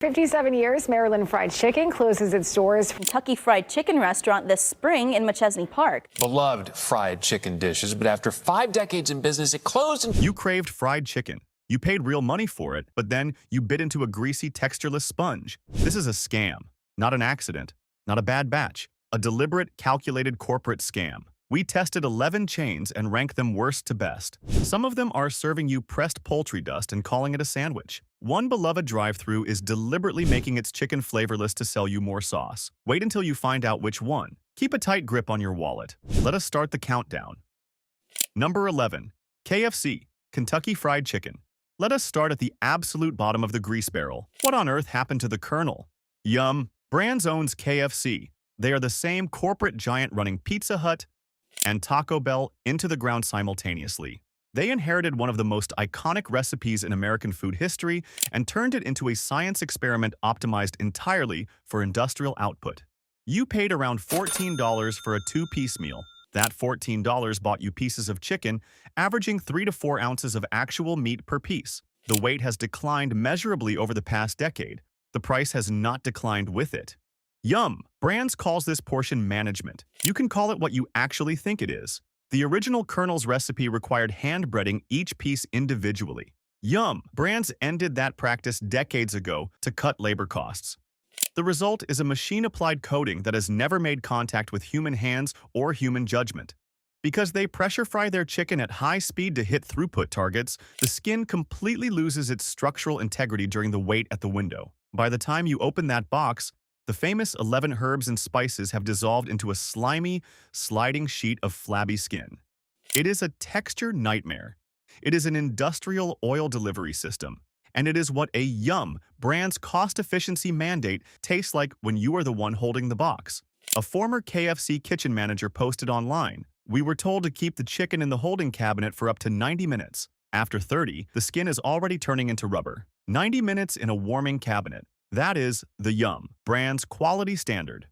57 years, Maryland Fried Chicken closes its doors. Kentucky Fried Chicken restaurant this spring in McChesney Park. Beloved fried chicken dishes, but after 5 decades in business, it closed. You craved fried chicken. You paid real money for it, but then you bit into a greasy, textureless sponge. This is a scam, not an accident, not a bad batch, a deliberate, calculated corporate scam. We tested 11 chains and ranked them worst to best. Some of them are serving you pressed poultry dust and calling it a sandwich. One beloved drive-thru is deliberately making its chicken flavorless to sell you more sauce. Wait until you find out which one. Keep a tight grip on your wallet. Let us start the countdown. Number 11. KFC, Kentucky Fried Chicken. Let us start at the absolute bottom of the grease barrel. What on earth happened to the Colonel? Yum. Brands owns KFC. They are the same corporate giant running Pizza Hut and Taco Bell into the ground simultaneously. They inherited one of the most iconic recipes in American food history and turned it into a science experiment optimized entirely for industrial output. You paid around $14 for a 2-piece meal. That $14 bought you pieces of chicken, averaging 3 to 4 ounces of actual meat per piece. The weight has declined measurably over the past decade. The price has not declined with it. Yum! Brands calls this portion management. You can call it what you actually think it is. The original Colonel's recipe required hand breading each piece individually. Yum! Brands ended that practice decades ago to cut labor costs. The result is a machine-applied coating that has never made contact with human hands or human judgment. Because they pressure fry their chicken at high speed to hit throughput targets, the skin completely loses its structural integrity during the wait at the window. By the time you open that box, the famous 11 herbs and spices have dissolved into a slimy, sliding sheet of flabby skin. It is a texture nightmare. It is an industrial oil delivery system. And it is what a Yum! Brand's cost-efficiency mandate tastes like when you are the one holding the box. A former KFC kitchen manager posted online, "We were told to keep the chicken in the holding cabinet for up to 90 minutes. After 30, the skin is already turning into rubber. 90 minutes in a warming cabinet. That is the Yum! Brand's quality standard."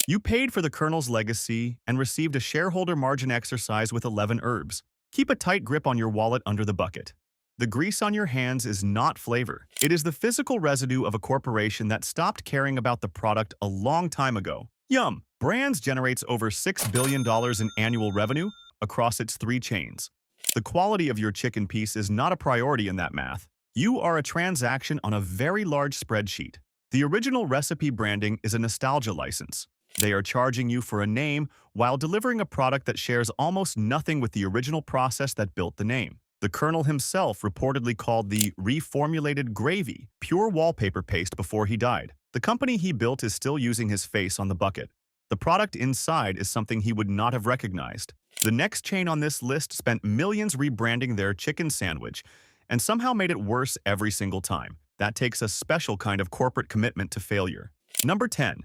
You paid for the Colonel's legacy and received a shareholder margin exercise with 11 herbs. Keep a tight grip on your wallet under the bucket. The grease on your hands is not flavor. It is the physical residue of a corporation that stopped caring about the product a long time ago. Yum! Brands generates over $6 billion in annual revenue across its 3 chains. The quality of your chicken piece is not a priority in that math. You are a transaction on a very large spreadsheet. The original recipe branding is a nostalgia license. They are charging you for a name while delivering a product that shares almost nothing with the original process that built the name. The Colonel himself reportedly called the reformulated gravy pure wallpaper paste before he died. The company he built is still using his face on the bucket. The product inside is something he would not have recognized. The next chain on this list spent millions rebranding their chicken sandwich and somehow made it worse every single time. That takes a special kind of corporate commitment to failure. Number 10.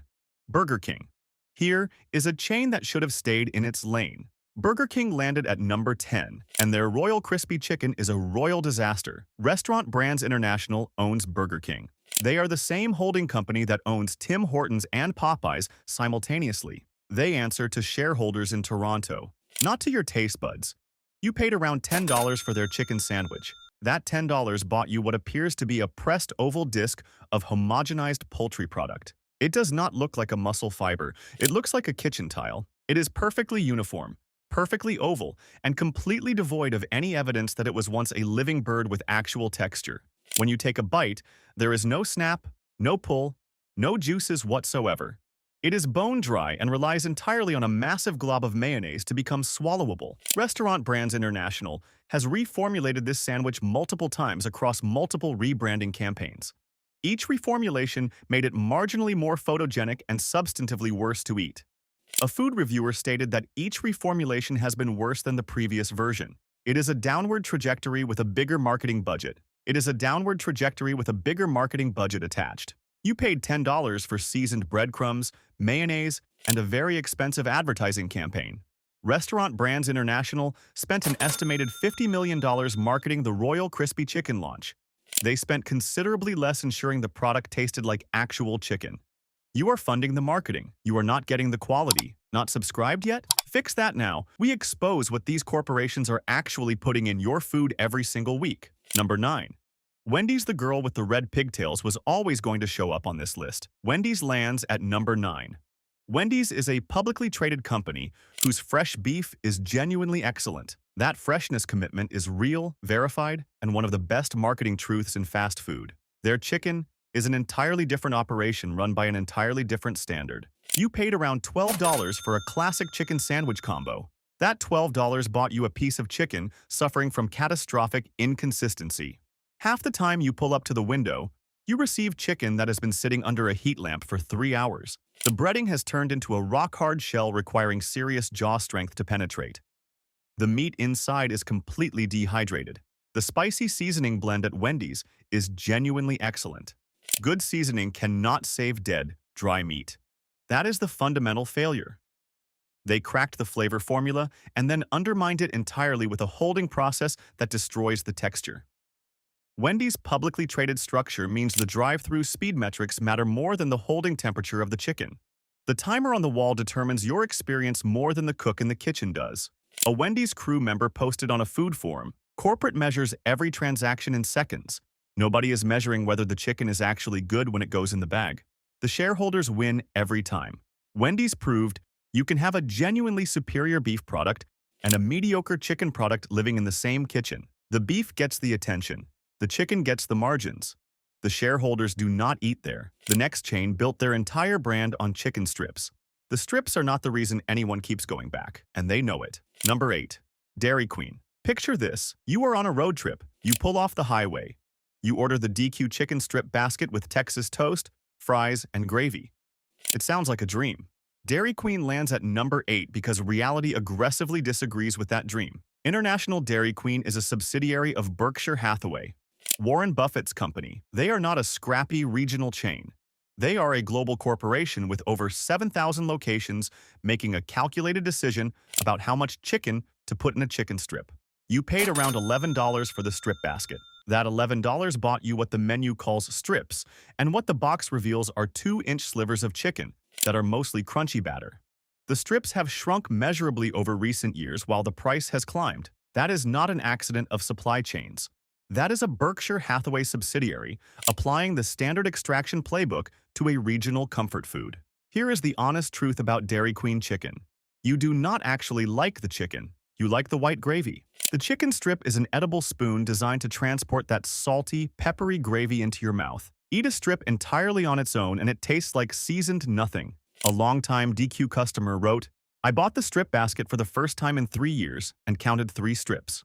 Burger King. Here is a chain that should have stayed in its lane. Burger King landed at number 10, and their Royal Crispy Chicken is a royal disaster. Restaurant Brands International owns Burger King. They are the same holding company that owns Tim Hortons and Popeyes simultaneously. They answer to shareholders in Toronto, not to your taste buds. You paid around $10 for their chicken sandwich. That $10 bought you what appears to be a pressed oval disc of homogenized poultry product. It does not look like a muscle fiber. It looks like a kitchen tile. It is perfectly uniform, perfectly oval, and completely devoid of any evidence that it was once a living bird with actual texture. When you take a bite, there is no snap, no pull, no juices whatsoever. It is bone dry and relies entirely on a massive glob of mayonnaise to become swallowable. Restaurant Brands International has reformulated this sandwich multiple times across multiple rebranding campaigns. Each reformulation made it marginally more photogenic and substantively worse to eat. A food reviewer stated that each reformulation has been worse than the previous version. It is a downward trajectory with a bigger marketing budget. It is a downward trajectory with a bigger marketing budget attached. You paid $10 for seasoned breadcrumbs, mayonnaise, and a very expensive advertising campaign. Restaurant Brands International spent an estimated $50 million marketing the Royal Crispy Chicken launch. They spent considerably less ensuring the product tasted like actual chicken. You are funding the marketing. You are not getting the quality. Not subscribed yet? Fix that now. We expose what these corporations are actually putting in your food every single week. Number 9. Wendy's the girl with the red pigtails was always going to show up on this list. Wendy's lands at number 9. Wendy's is a publicly traded company whose fresh beef is genuinely excellent. That freshness commitment is real, verified, and one of the best marketing truths in fast food. Their chicken is an entirely different operation run by an entirely different standard. You paid around $12 for a classic chicken sandwich combo. That $12 bought you a piece of chicken suffering from catastrophic inconsistency. Half the time you pull up to the window, you receive chicken that has been sitting under a heat lamp for 3 hours. The breading has turned into a rock-hard shell requiring serious jaw strength to penetrate. The meat inside is completely dehydrated. The spicy seasoning blend at Wendy's is genuinely excellent. Good seasoning cannot save dead, dry meat. That is the fundamental failure. They cracked the flavor formula and then undermined it entirely with a holding process that destroys the texture. Wendy's publicly traded structure means the drive-thru speed metrics matter more than the holding temperature of the chicken. The timer on the wall determines your experience more than the cook in the kitchen does. A Wendy's crew member posted on a food forum, "Corporate measures every transaction in seconds. Nobody is measuring whether the chicken is actually good when it goes in the bag. The shareholders win every time." Wendy's proved you can have a genuinely superior beef product and a mediocre chicken product living in the same kitchen. The beef gets the attention. The chicken gets the margins. The shareholders do not eat there. The next chain built their entire brand on chicken strips. The strips are not the reason anyone keeps going back, and they know it. Number 8. Dairy Queen. Picture this. You are on a road trip. You pull off the highway. You order the DQ chicken strip basket with Texas toast, fries, and gravy. It sounds like a dream. Dairy Queen lands at number 8 because reality aggressively disagrees with that dream. International Dairy Queen is a subsidiary of Berkshire Hathaway, Warren Buffett's company. They are not a scrappy regional chain. They are a global corporation with over 7,000 locations making a calculated decision about how much chicken to put in a chicken strip. You paid around $11 for the strip basket. That $11 bought you what the menu calls strips, and what the box reveals are 2-inch slivers of chicken that are mostly crunchy batter. The strips have shrunk measurably over recent years while the price has climbed. That is not an accident of supply chains. That is a Berkshire Hathaway subsidiary applying the standard extraction playbook to a regional comfort food. Here is the honest truth about Dairy Queen chicken. You do not actually like the chicken. You like the white gravy. The chicken strip is an edible spoon designed to transport that salty, peppery gravy into your mouth. Eat a strip entirely on its own and it tastes like seasoned nothing. A longtime DQ customer wrote, "I bought the strip basket for the first time in 3 years and counted 3 strips.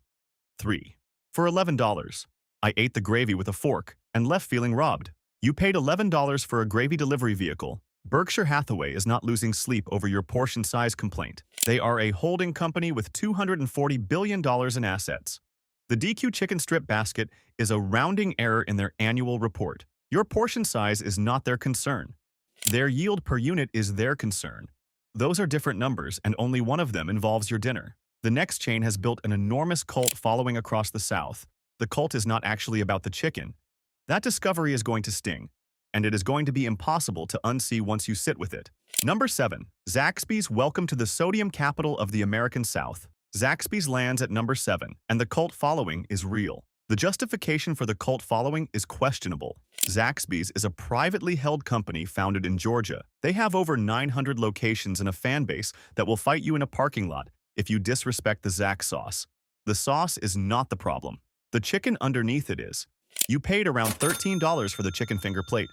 3. For $11. I ate the gravy with a fork and left feeling robbed." You paid $11 for a gravy delivery vehicle. Berkshire Hathaway is not losing sleep over your portion size complaint. They are a holding company with $240 billion in assets. The DQ chicken strip basket is a rounding error in their annual report. Your portion size is not their concern. Their yield per unit is their concern. Those are different numbers, and only one of them involves your dinner. The next chain has built an enormous cult following across the South. The cult is not actually about the chicken. That discovery is going to sting, and it is going to be impossible to unsee once you sit with it. Number 7. Zaxby's welcome to the sodium capital of the American South. Zaxby's lands at number 7, and the cult following is real. The justification for the cult following is questionable. Zaxby's is a privately held company founded in Georgia. They have over 900 locations and a fan base that will fight you in a parking lot if you disrespect the Zax sauce. The sauce is not the problem. The chicken underneath it is. You paid around $13 for the chicken finger plate.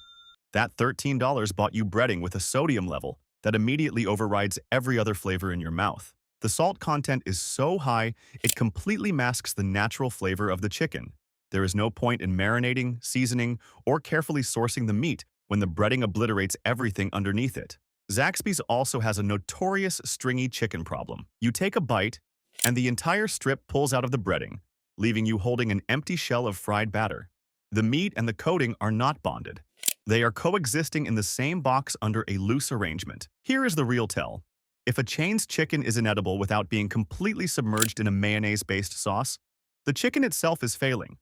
That $13 bought you breading with a sodium level that immediately overrides every other flavor in your mouth. The salt content is so high, it completely masks the natural flavor of the chicken. There is no point in marinating, seasoning, or carefully sourcing the meat when the breading obliterates everything underneath it. Zaxby's also has a notorious stringy chicken problem. You take a bite, and the entire strip pulls out of the breading, leaving you holding an empty shell of fried batter. The meat and the coating are not bonded. They are coexisting in the same box under a loose arrangement. Here is the real tell. If a chain's chicken is inedible without being completely submerged in a mayonnaise-based sauce, the chicken itself is failing.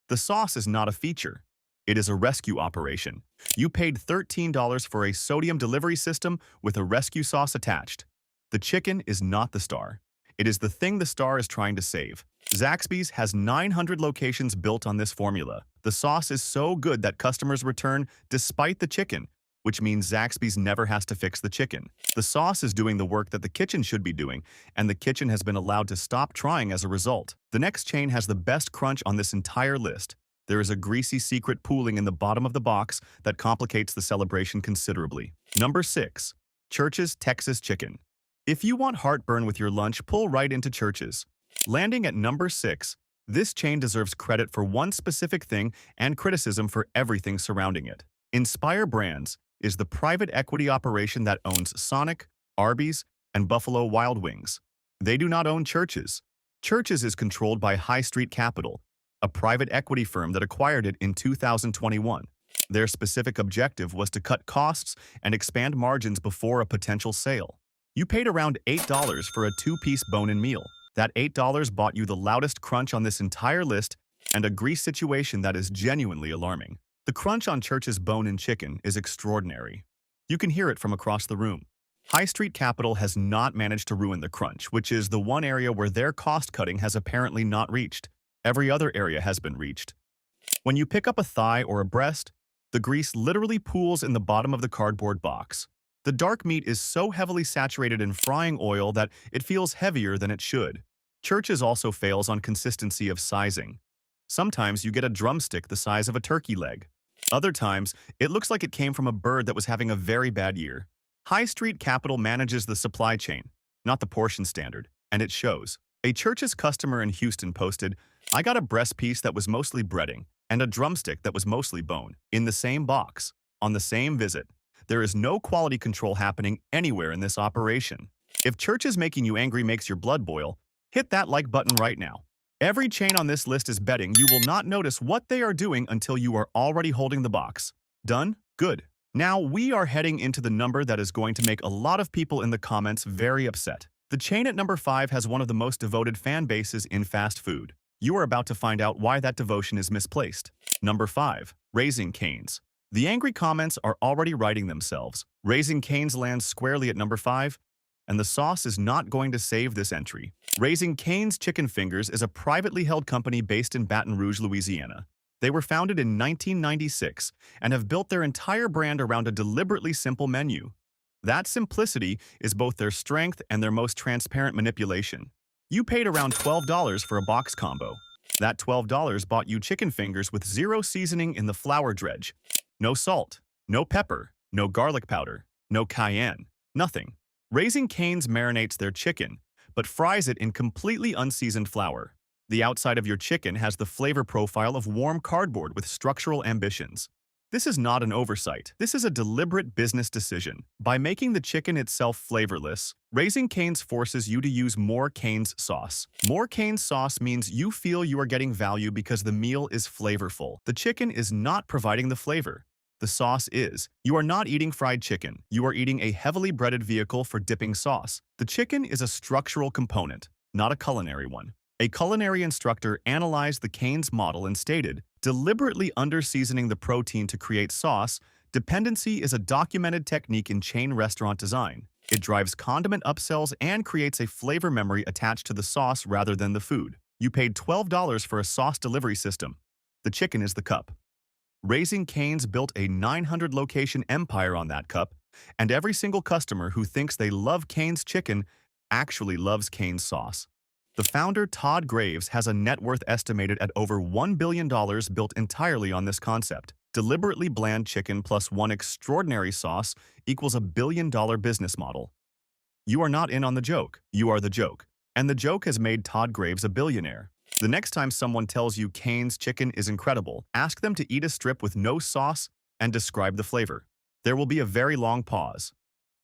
The sauce is not a feature. It is a rescue operation. You paid $13 for a sodium delivery system with a rescue sauce attached. The chicken is not the star. It is the thing the star is trying to save. Zaxby's has 900 locations built on this formula. The sauce is so good that customers return despite the chicken, which means Zaxby's never has to fix the chicken. The sauce is doing the work that the kitchen should be doing, and the kitchen has been allowed to stop trying as a result. The next chain has the best crunch on this entire list. There is a greasy secret pooling in the bottom of the box that complicates the celebration considerably. Number 6. Church's Texas Chicken. If you want heartburn with your lunch, pull right into Church's. Landing at number 6, this chain deserves credit for one specific thing and criticism for everything surrounding it. Inspire Brands is the private equity operation that owns Sonic, Arby's, and Buffalo Wild Wings. They do not own Church's. Church's is controlled by High Street Capital, a private equity firm that acquired it in 2021. Their specific objective was to cut costs and expand margins before a potential sale. You paid around $8 for a 2-piece bone-in meal. That $8 bought you the loudest crunch on this entire list and a grease situation that is genuinely alarming. The crunch on Church's bone-in chicken is extraordinary. You can hear it from across the room. High Street Capital has not managed to ruin the crunch, which is the one area where their cost-cutting has apparently not reached. Every other area has been reached. When you pick up a thigh or a breast, the grease literally pools in the bottom of the cardboard box. The dark meat is so heavily saturated in frying oil that it feels heavier than it should. Church's also fails on consistency of sizing. Sometimes you get a drumstick the size of a turkey leg. Other times, it looks like it came from a bird that was having a very bad year. High Street Capital manages the supply chain, not the portion standard, and it shows. A Church's customer in Houston posted, "I got a breast piece that was mostly breading and a drumstick that was mostly bone in the same box, on the same visit. There is no quality control happening anywhere in this operation." If Church's making you angry makes your blood boil, hit that like button right now. Every chain on this list is betting you will not notice what they are doing until you are already holding the box. Done? Good. Now we are heading into the number that is going to make a lot of people in the comments very upset. The chain at number 5 has one of the most devoted fan bases in fast food. You are about to find out why that devotion is misplaced. Number 5. Raising Cane's. The angry comments are already writing themselves. Raising Cane's lands squarely at number 5, and the sauce is not going to save this entry. Raising Cane's Chicken Fingers is a privately held company based in Baton Rouge, Louisiana. They were founded in 1996 and have built their entire brand around a deliberately simple menu. That simplicity is both their strength and their most transparent manipulation. You paid around $12 for a box combo. That $12 bought you chicken fingers with zero seasoning in the flour dredge. No salt, no pepper, no garlic powder, no cayenne, nothing. Raising Cane's marinates their chicken, but fries it in completely unseasoned flour. The outside of your chicken has the flavor profile of warm cardboard with structural ambitions. This is not an oversight. This is a deliberate business decision. By making the chicken itself flavorless, Raising Cane's forces you to use more Cane's sauce. More Cane's sauce means you feel you are getting value because the meal is flavorful. The chicken is not providing the flavor. The sauce is. You are not eating fried chicken. You are eating a heavily breaded vehicle for dipping sauce. The chicken is a structural component, not a culinary one. A culinary instructor analyzed the Cane's model and stated, deliberately under-seasoning the protein to create sauce, dependency is a documented technique in chain restaurant design. It drives condiment upsells and creates a flavor memory attached to the sauce rather than the food. You paid $12 for a sauce delivery system. The chicken is the cup. Raising Cane's built a 900-location empire on that cup, and every single customer who thinks they love Cane's chicken actually loves Cane's sauce. The founder, Todd Graves, has a net worth estimated at over $1 billion built entirely on this concept. Deliberately bland chicken plus one extraordinary sauce equals $1 billion business model. You are not in on the joke. You are the joke. And the joke has made Todd Graves a billionaire. The next time someone tells you Cane's chicken is incredible, ask them to eat a strip with no sauce and describe the flavor. There will be a very long pause.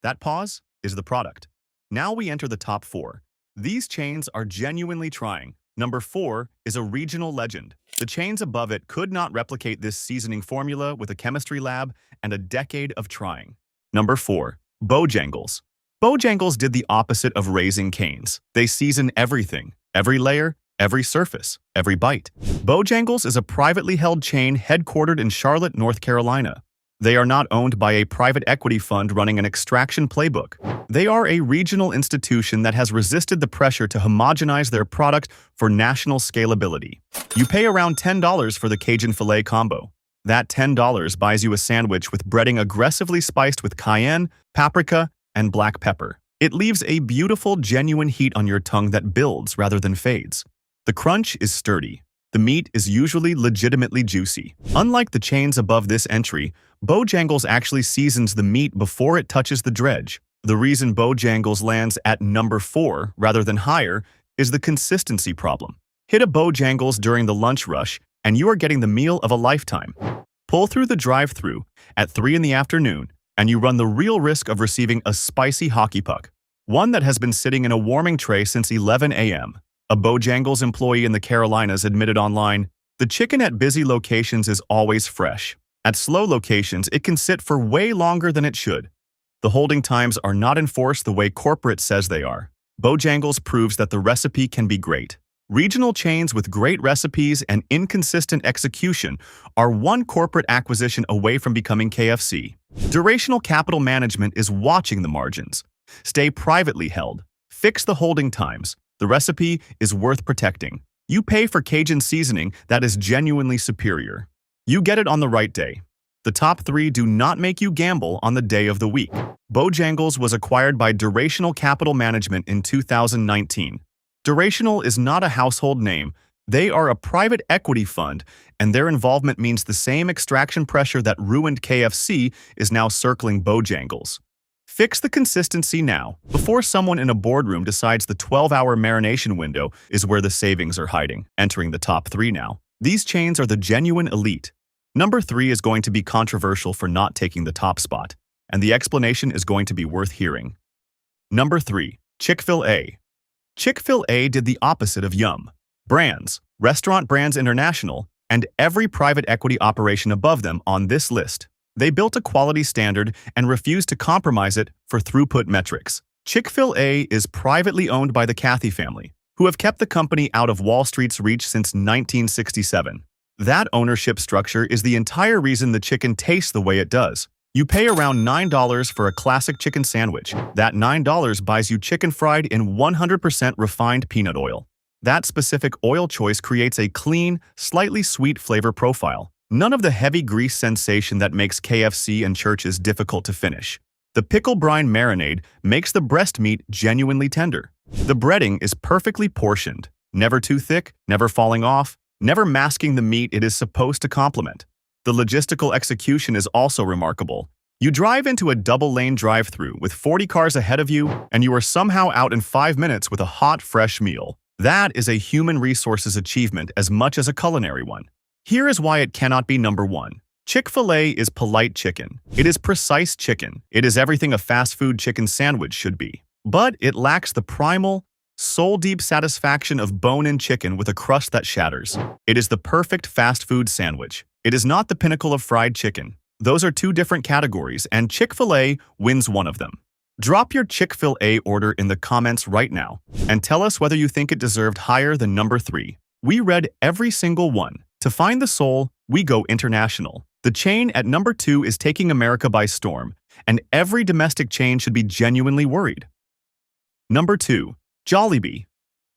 That pause is the product. Now we enter the top 4. These chains are genuinely trying. Number 4 is a regional legend. The chains above it could not replicate this seasoning formula with a chemistry lab and a decade of trying. Number 4. Bojangles. Bojangles did the opposite of Raising Cane's. They season everything, every layer, every surface, every bite. Bojangles is a privately held chain headquartered in Charlotte, North Carolina. They are not owned by a private equity fund running an extraction playbook. They are a regional institution that has resisted the pressure to homogenize their product for national scalability. You pay around $10 for the Cajun filet combo. That $10 buys you a sandwich with breading aggressively spiced with cayenne, paprika, and black pepper. It leaves a beautiful, genuine heat on your tongue that builds rather than fades. The crunch is sturdy. The meat is usually legitimately juicy. Unlike the chains above this entry, Bojangles actually seasons the meat before it touches the dredge. The reason Bojangles lands at number 4 rather than higher is the consistency problem. Hit a Bojangles during the lunch rush, and you are getting the meal of a lifetime. Pull through the drive-thru at 3 in the afternoon, and you run the real risk of receiving a spicy hockey puck, one that has been sitting in a warming tray since 11 a.m. A Bojangles employee in the Carolinas admitted online, "The chicken at busy locations is always fresh. At slow locations, it can sit for way longer than it should. The holding times are not enforced the way corporate says they are." Bojangles proves that the recipe can be great. Regional chains with great recipes and inconsistent execution are one corporate acquisition away from becoming KFC. Durational capital management is watching the margins. Stay privately held. Fix the holding times. The recipe is worth protecting. You pay for Cajun seasoning that is genuinely superior. You get it on the right day. The top 3 do not make you gamble on the day of the week. Bojangles was acquired by Durational Capital Management in 2019. Durational is not a household name. They are a private equity fund, and their involvement means the same extraction pressure that ruined KFC is now circling Bojangles. Fix the consistency now, before someone in a boardroom decides the 12-hour marination window is where the savings are hiding. Entering the top 3 now. These chains are the genuine elite. Number 3 is going to be controversial for not taking the top spot, and the explanation is going to be worth hearing. Number 3. Chick-fil-A. Chick-fil-A did the opposite of Yum! Brands, Restaurant Brands International, and every private equity operation above them on this list. They built a quality standard and refused to compromise it for throughput metrics. Chick-fil-A is privately owned by the Cathy family, who have kept the company out of Wall Street's reach since 1967. That ownership structure is the entire reason the chicken tastes the way it does. You pay around $9 for a classic chicken sandwich. That $9 buys you chicken fried in 100% refined peanut oil. That specific oil choice creates a clean, slightly sweet flavor profile. None of the heavy grease sensation that makes KFC and Church's difficult to finish. The pickle brine marinade makes the breast meat genuinely tender. The breading is perfectly portioned, never too thick, never falling off, never masking the meat it is supposed to complement. The logistical execution is also remarkable. You drive into a double-lane drive-thru with 40 cars ahead of you, and you are somehow out in 5 minutes with a hot, fresh meal. That is a human resources achievement as much as a culinary one. Here is why it cannot be number 1. Chick-fil-A is polite chicken. It is precise chicken. It is everything a fast food chicken sandwich should be. But it lacks the primal, soul-deep satisfaction of bone-in chicken with a crust that shatters. It is the perfect fast food sandwich. It is not the pinnacle of fried chicken. Those are 2 different categories, and Chick-fil-A wins one of them. Drop your Chick-fil-A order in the comments right now, and tell us whether you think it deserved higher than number 3. We read every single one. To find the soul, we go international. The chain at number 2 is taking America by storm, and every domestic chain should be genuinely worried. Number 2. Jollibee.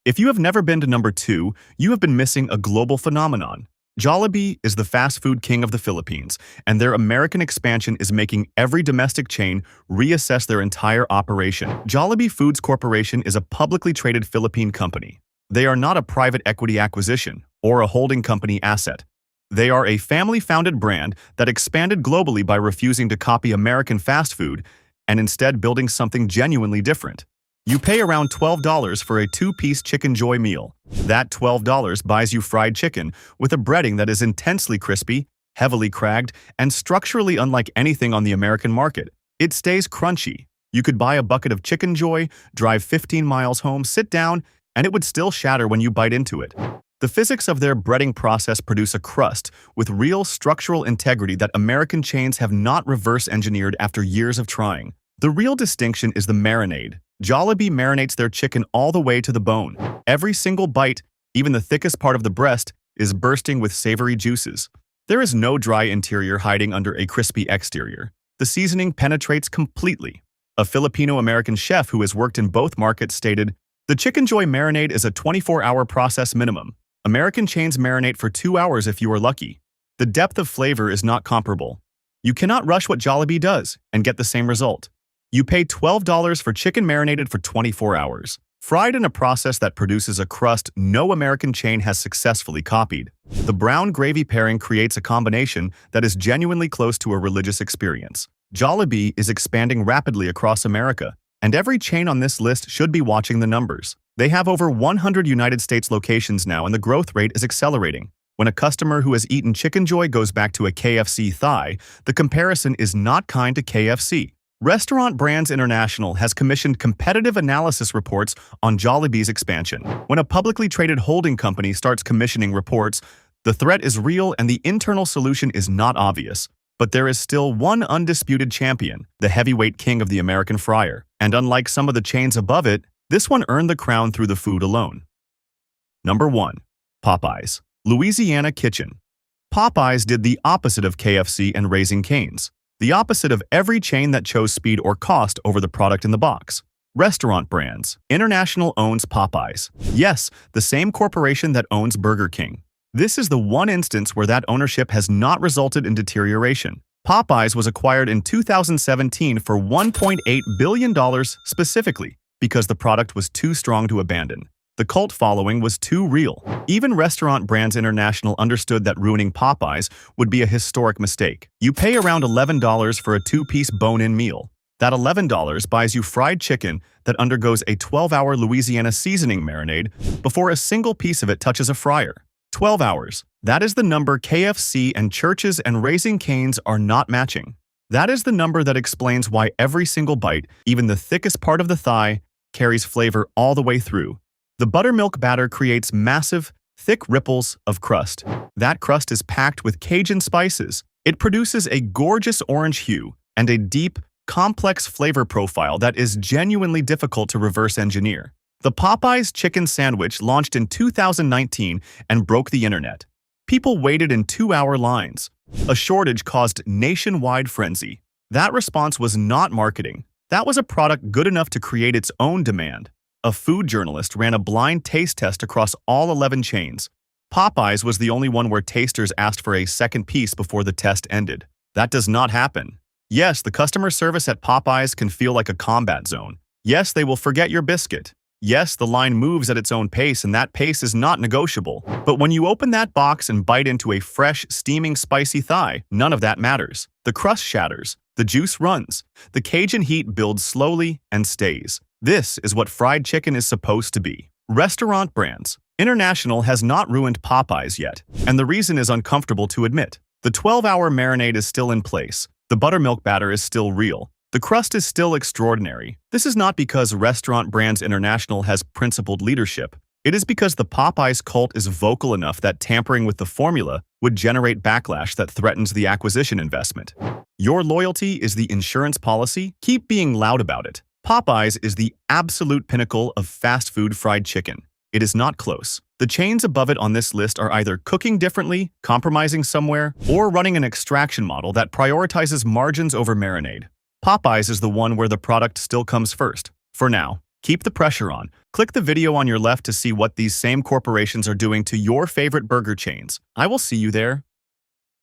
If you have never been to number 2, you have been missing a global phenomenon. Jollibee is the fast food king of the Philippines, and their American expansion is making every domestic chain reassess their entire operation. Jollibee Foods Corporation is a publicly traded Philippine company. They are not a private equity acquisition or a holding company asset. They are a family-founded brand that expanded globally by refusing to copy American fast food and instead building something genuinely different. You pay around $12 for a 2-piece Chicken Joy meal. That $12 buys you fried chicken with a breading that is intensely crispy, heavily cracked, and structurally unlike anything on the American market. It stays crunchy. You could buy a bucket of Chicken Joy, drive 15 miles home, sit down, and it would still shatter when you bite into it. The physics of their breading process produce a crust with real structural integrity that American chains have not reverse engineered after years of trying. The real distinction is the marinade. Jollibee marinates their chicken all the way to the bone. Every single bite, even the thickest part of the breast, is bursting with savory juices. There is no dry interior hiding under a crispy exterior. The seasoning penetrates completely. A Filipino-American chef who has worked in both markets stated, "The Chicken Joy marinade is a 24-hour process minimum. American chains marinate for 2 hours if you are lucky. The depth of flavor is not comparable. You cannot rush what Jollibee does and get the same result. You pay $12 for chicken marinated for 24 hours, fried in a process that produces a crust no American chain has successfully copied. The brown gravy pairing creates a combination that is genuinely close to a religious experience. Jollibee is expanding rapidly across America, and every chain on this list should be watching the numbers. They have over 100 United States locations now, and the growth rate is accelerating. When a customer who has eaten Chicken Joy goes back to a KFC thigh, the comparison is not kind to KFC. Restaurant Brands International has commissioned competitive analysis reports on Jollibee's expansion. When a publicly traded holding company starts commissioning reports, the threat is real and the internal solution is not obvious. But there is still one undisputed champion, the heavyweight king of the American fryer. And unlike some of the chains above it, this one earned the crown through the food alone. Number 1. Popeyes. Louisiana Kitchen. Popeyes did the opposite of KFC and Raising Cane's. The opposite of every chain that chose speed or cost over the product in the box. Restaurant Brands International owns Popeyes. Yes, the same corporation that owns Burger King. This is the one instance where that ownership has not resulted in deterioration. Popeyes was acquired in 2017 for $1.8 billion specifically because the product was too strong to abandon. The cult following was too real. Even Restaurant Brands International understood that ruining Popeyes would be a historic mistake. You pay around $11 for a 2-piece bone-in meal. That $11 buys you fried chicken that undergoes a 12-hour Louisiana seasoning marinade before a single piece of it touches a fryer. 12 hours. That is the number KFC and Church's and Raising Cane's are not matching. That is the number that explains why every single bite, even the thickest part of the thigh, carries flavor all the way through. The buttermilk batter creates massive, thick ripples of crust. That crust is packed with Cajun spices. It produces a gorgeous orange hue and a deep, complex flavor profile that is genuinely difficult to reverse engineer. The Popeyes chicken sandwich launched in 2019 and broke the internet. People waited in 2-hour lines. A shortage caused nationwide frenzy. That response was not marketing. That was a product good enough to create its own demand. A food journalist ran a blind taste test across all 11 chains. Popeyes was the only one where tasters asked for a second piece before the test ended. That does not happen. Yes, the customer service at Popeyes can feel like a combat zone. Yes, they will forget your biscuit. Yes, the line moves at its own pace, and that pace is not negotiable. But when you open that box and bite into a fresh, steaming, spicy thigh, none of that matters. The crust shatters. The juice runs. The Cajun heat builds slowly and stays. This is what fried chicken is supposed to be. Restaurant Brands International has not ruined Popeyes yet, and the reason is uncomfortable to admit. The 12-hour marinade is still in place. The buttermilk batter is still real. The crust is still extraordinary. This is not because Restaurant Brands International has principled leadership. It is because the Popeyes cult is vocal enough that tampering with the formula would generate backlash that threatens the acquisition investment. Your loyalty is the insurance policy. Keep being loud about it. Popeyes is the absolute pinnacle of fast food fried chicken. It is not close. The chains above it on this list are either cooking differently, compromising somewhere, or running an extraction model that prioritizes margins over marinade. Popeyes is the one where the product still comes first. For now, keep the pressure on. Click the video on your left to see what these same corporations are doing to your favorite burger chains. I will see you there.